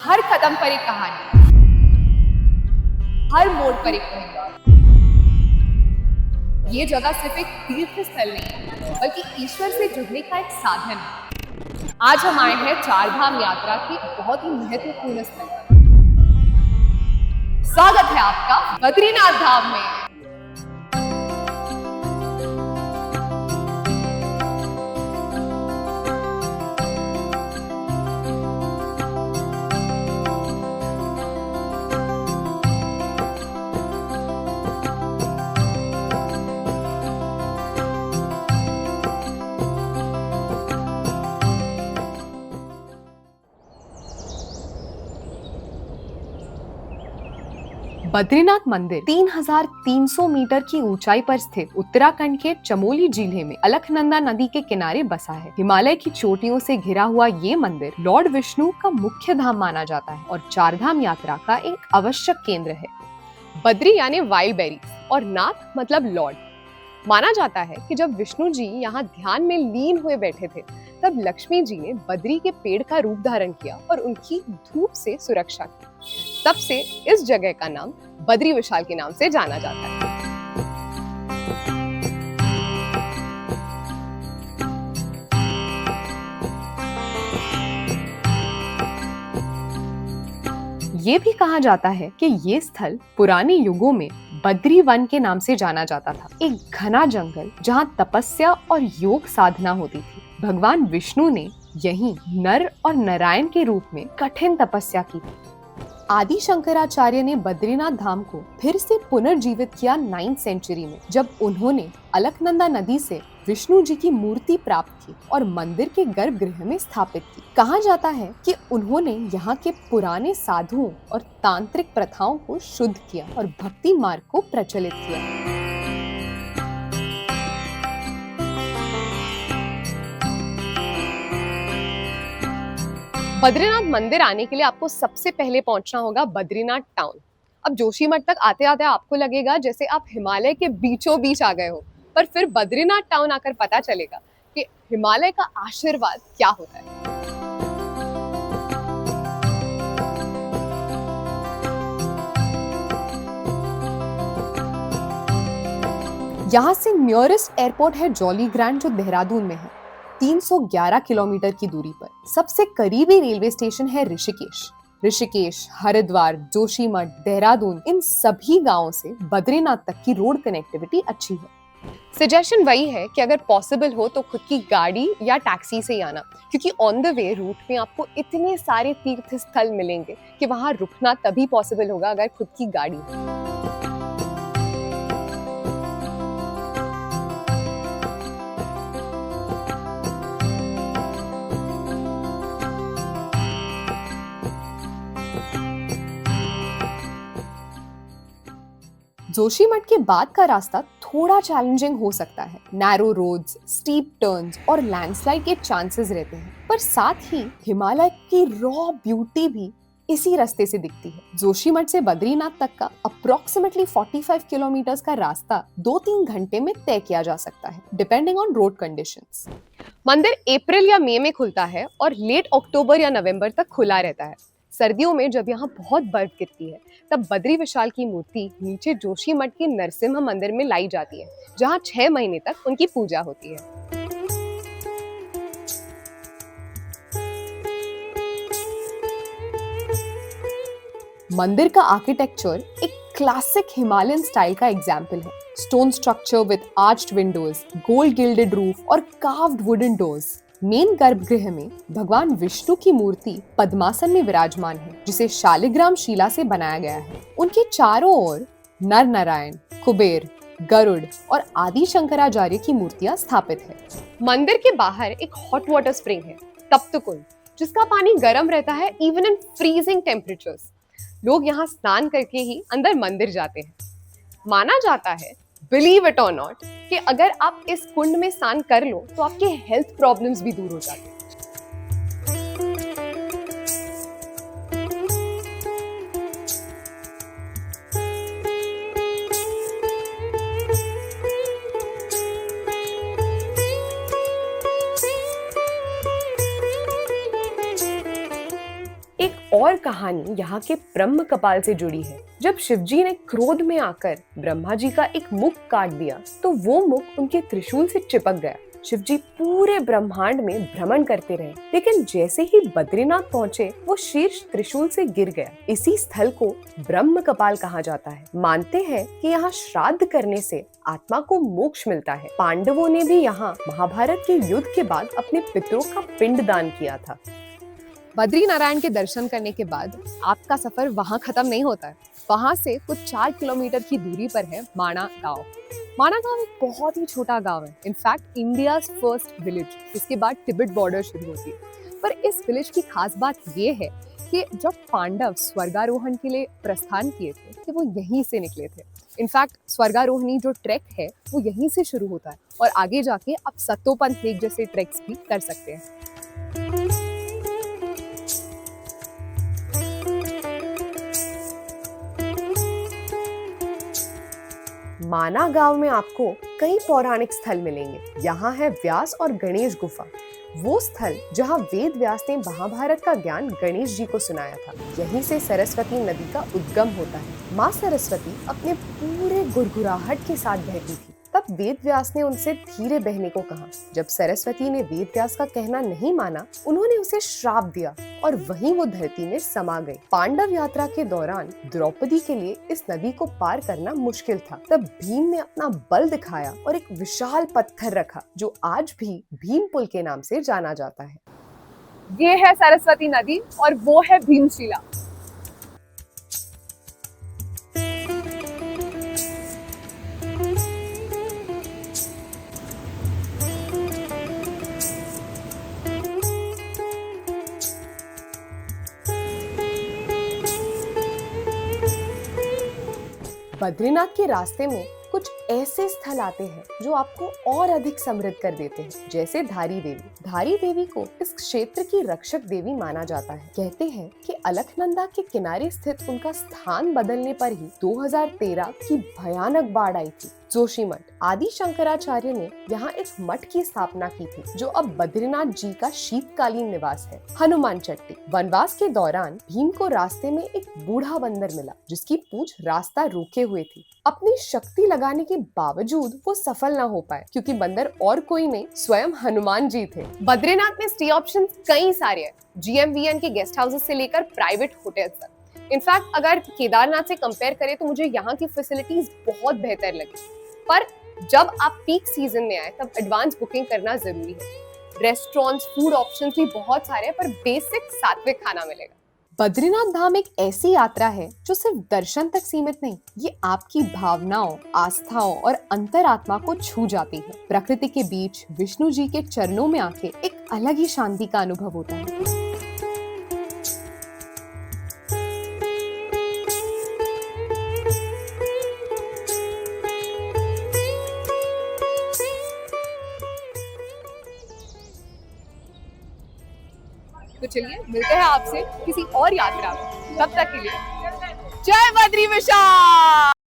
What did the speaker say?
हर कदम पर एक कहानी, हर मोड़ पर एक परिवार। ये जगह सिर्फ एक तीर्थ स्थल नहीं है, बल्कि ईश्वर से जुड़ने का एक साधन है। आज हम आए हैं चारधाम यात्रा की बहुत ही महत्वपूर्ण स्थल पर। स्वागत है आपका बद्रीनाथ धाम में। बद्रीनाथ मंदिर 3300 मीटर की ऊंचाई पर स्थित उत्तराखंड के चमोली जिले में अलकनंदा नदी के किनारे बसा है। हिमालय की चोटियों से घिरा हुआ ये मंदिर लॉर्ड विष्णु का मुख्य धाम माना जाता है और चारधाम यात्रा का एक आवश्यक केंद्र है। बद्री यानी वाइल्ड बेरीज और नाथ मतलब लॉर्ड। माना जाता है कि जब विष्णु जी यहाँ ध्यान में लीन हुए बैठे थे, तब लक्ष्मी जी ने बद्री के पेड़ का रूप धारण किया और उनकी धूप से सुरक्षा की। तब से इस जगह का नाम बद्री विशाल के नाम से जाना जाता है। ये भी कहा जाता है कि ये स्थल पुराने युगों में बद्री वन के नाम से जाना जाता था, एक घना जंगल जहाँ तपस्या और योग साधना होती थी। भगवान विष्णु ने यहीं नर और नारायण के रूप में कठिन तपस्या की थी। आदि शंकराचार्य ने बद्रीनाथ धाम को फिर से पुनर्जीवित किया 9th सेंचुरी में, जब उन्होंने अलकनंदा नदी से विष्णु जी की मूर्ति प्राप्त की और मंदिर के गर्भगृह में स्थापित की। कहा जाता है कि उन्होंने यहाँ के पुराने साधुओं और तांत्रिक प्रथाओं को शुद्ध किया और भक्ति मार्ग को प्रचलित किया। बद्रीनाथ मंदिर आने के लिए आपको सबसे पहले पहुंचना होगा बद्रीनाथ टाउन। अब जोशीमठ तक आते आते आपको लगेगा जैसे आप हिमालय के बीचों बीच आ गए हो, पर फिर बद्रीनाथ टाउन आकर पता चलेगा कि हिमालय का आशीर्वाद क्या होता है। यहाँ से नियरेस्ट एयरपोर्ट है जॉली ग्रैंड, जो देहरादून में है 311 किलोमीटर की दूरी पर। सबसे करीबी रेलवे स्टेशन है ऋषिकेश, हरिद्वार, जोशीमठ, देहरादून, इन सभी गांवों से बद्रीनाथ तक की रोड कनेक्टिविटी अच्छी है। सजेशन वही है कि अगर पॉसिबल हो तो खुद की गाड़ी या टैक्सी से ही आना, क्योंकि ऑन द वे रूट में आपको इतने सारे तीर्थ स्थल मिलेंगे कि वहां रुकना तभी पॉसिबल होगा अगर खुद की गाड़ी हो। जोशीमठ के बाद का रास्ता थोड़ा चैलेंजिंग हो सकता है। नैरो रोड्स, स्टीप टर्न्स और लैंडस्लाइड के चांसेस रहते हैं, पर साथ ही हिमालय की रॉ ब्यूटी भी इसी रास्ते से दिखती है। जोशीमठ से बद्रीनाथ तक का अप्रोक्सीमेटली 45 किलोमीटर्स का रास्ता 2-3 घंटे में तय किया जा सकता है, डिपेंडिंग ऑन रोड कंडीशंस। मंदिर अप्रैल या मई में खुलता है और लेट अक्टूबर या नवंबर तक खुला रहता है। सर्दियों में जब यहाँ बहुत बर्फ गिरती है, तब बद्री विशाल की मूर्ति नीचे जोशीमठ के नरसिम्हा मंदिर में लाई जाती है, जहाँ 6 महीने तक उनकी पूजा होती है। मंदिर का आर्किटेक्चर एक क्लासिक हिमालयन स्टाइल का एग्जाम्पल है। Stone structure with arched Windows, gold gilded roof और कार्व्ड वुडन डोर्स। मेन गर्भगृह में भगवान विष्णु की मूर्ति पद्मासन में विराजमान है, जिसे शालिग्राम शिला से बनाया गया है। उनके चारों ओर नर नारायण, कुबेर, गरुड़ और आदि शंकराचार्य की मूर्तियां स्थापित है। मंदिर के बाहर एक हॉट वाटर स्प्रिंग है, तप्तकुंड, जिसका पानी गर्म रहता है इवन इन फ्रीजिंग टेम्परेचर्स। लोग यहाँ स्नान करके ही अंदर मंदिर जाते हैं। माना जाता है, बिलीव इट और नॉट, कि अगर आप इस कुंड में स्नान कर लो तो आपके हेल्थ प्रॉब्लम्स भी दूर हो जाते हैं। और कहानी यहाँ के ब्रह्म कपाल से जुड़ी है। जब शिवजी ने क्रोध में आकर ब्रह्मा जी का एक मुख काट दिया तो वो मुख उनके त्रिशूल से चिपक गया। शिवजी पूरे ब्रह्मांड में भ्रमण करते रहे, लेकिन जैसे ही बद्रीनाथ पहुँचे वो शीर्ष त्रिशूल से गिर गया। इसी स्थल को ब्रह्म कपाल कहा जाता है। मानते हैं कि यहाँ श्राद्ध करने से आत्मा को मोक्ष मिलता है। पांडवों ने भी यहाँ महाभारत के युद्ध के बाद अपने पितरों का पिंड दान किया था। बद्री नारायण के दर्शन करने के बाद आपका सफर वहाँ खत्म नहीं होता है। वहाँ से कुछ 4 किलोमीटर की दूरी पर है माणा गांव। माणा गांव एक बहुत ही छोटा गांव है, इनफैक्ट इंडियाज फर्स्ट विलेज। इसके बाद तिब्बत बॉर्डर शुरू होती है। पर इस विलेज की खास बात ये है कि जब पांडव स्वर्गारोहण के लिए प्रस्थान किए थे कि वो यहीं से निकले थे। इनफैक्ट स्वर्गारोहणी जो ट्रैक है वो यहीं से शुरू होता है और आगे जाके आप सत्तोपंथ लेक जैसे ट्रैक्स भी कर सकते हैं। माना गांव में आपको कई पौराणिक स्थल मिलेंगे। यहाँ है व्यास और गणेश गुफा, वो स्थल जहाँ वेद व्यास ने महाभारत का ज्ञान गणेश जी को सुनाया था। यहीं से सरस्वती नदी का उद्गम होता है। माँ सरस्वती अपने पूरे गुड़गुड़ाहट के साथ बहती थी। तब वेद व्यास ने उनसे धीरे बहने को कहा। जब सरस्वती ने वेद व्यास का कहना नहीं माना, उन्होंने उसे श्राप दिया और वहीं वो धरती में समा गई। पांडव यात्रा के दौरान द्रौपदी के लिए इस नदी को पार करना मुश्किल था। तब भीम ने अपना बल दिखाया और एक विशाल पत्थर रखा जो आज भी भीम पुल के नाम से जाना जाता है। ये है सरस्वती नदी और वो है भीमशिला। बद्रीनाथ के रास्ते में कुछ ऐसे स्थल आते हैं जो आपको और अधिक समृद्ध कर देते हैं, जैसे धारी देवी। धारी देवी को इस क्षेत्र की रक्षक देवी माना जाता है। कहते हैं कि अलकनंदा के किनारे स्थित उनका स्थान बदलने पर ही 2013 की भयानक बाढ़ आई थी। जोशी मठ। आदि शंकराचार्य ने यहाँ एक मठ की स्थापना की थी जो अब बद्रीनाथ जी का शीतकालीन निवास है। हनुमान चट्टी। वनवास के दौरान भीम को रास्ते में एक बूढ़ा बंदर मिला जिसकी पूंछ रास्ता रोके हुए थी। अपनी शक्ति लगाने के बावजूद वो सफल न हो पाए क्योंकि बंदर और कोई नहीं, स्वयं हनुमान जी थे। बद्रीनाथ में स्टे ऑप्शन कई सारे हैं, GMVN के गेस्ट हाउसेस से लेकर प्राइवेट होटल्स तक। इनफैक्ट अगर केदारनाथ से कंपेयर करें तो मुझे यहाँ की फैसिलिटीज बहुत बेहतर लगी। पर जब आप पीक सीजन में आए तब एडवांस बुकिंग करना जरूरी है। रेस्टोरेंट्स, फूड ऑप्शंस भी बहुत सारे हैं पर बेसिक सात्विक खाना मिलेगा। बद्रीनाथ धाम एक ऐसी यात्रा है जो सिर्फ दर्शन तक सीमित नहीं, ये आपकी भावनाओं, आस्थाओं और अंतरात्मा को छू जाती है। प्रकृति के बीच विष्णु जी के चरणों में आके एक अलग ही शांति का अनुभव होता है। तो चलिए मिलते हैं आपसे किसी और यात्रा में। तब तक के लिए जय बद्री विशाल।